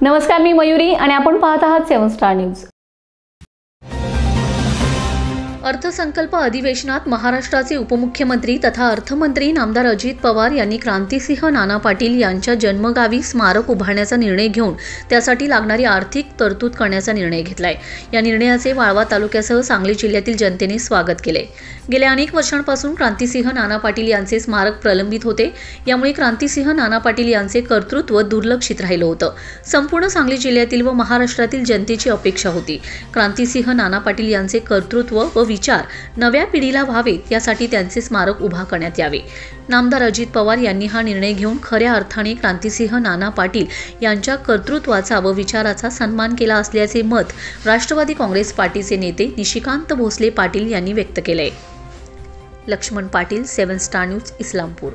नमस्कार, मी मयुरी आणि आपण पाहत आहात 7 स्टार न्यूज। अर्थसंकल्प अधिवेशनात महाराष्ट्राचे उपमुख्यमंत्री तथा अर्थमंत्री नामदार अजित पवार यांनी क्रांतिसिंह नाना पाटील यांच्या जन्मगावी स्मारक उभारण्याचा निर्णय घेऊन त्यासाठी लागणारी आर्थिक तरतूद करण्याचा निर्णय घेतलाय। या निर्णयाचे वाळवा तालुक्यासह सांगली जिल्ह्यातील जनतेने स्वागत केले। गेल्या अनेक वर्षांपासून क्रांतिसिंह नाना पाटील यांचे स्मारक प्रलंबित होते। यामुळे क्रांतिसिंह नाना पाटील यांचे कर्तृत्व दुर्लक्षित राहिलं होतं। संपूर्ण सांगली जिल्ह्यातील व महाराष्ट्रातील जनतेची अपेक्षा होती क्रांतिसिंह नाना पाटील यांचे कर्तृत्व व विचार नव्या पिढीला व्हावेत, यासाठी त्यांचे स्मारक उभा करण्यात यावे। नामदार अजित पवार यांनी हा निर्णय घेऊन खऱ्या अर्थाने क्रांतिसिंह नाना पाटील यांच्या कर्तृत्वाचा व विचाराचा सन्मान केला असल्याचे मत राष्ट्रवादी काँग्रेस पार्टीचे नेते निशिकांत भोसले पाटील यांनी व्यक्त केले। Laxman Patil, 7 star news, Islampur.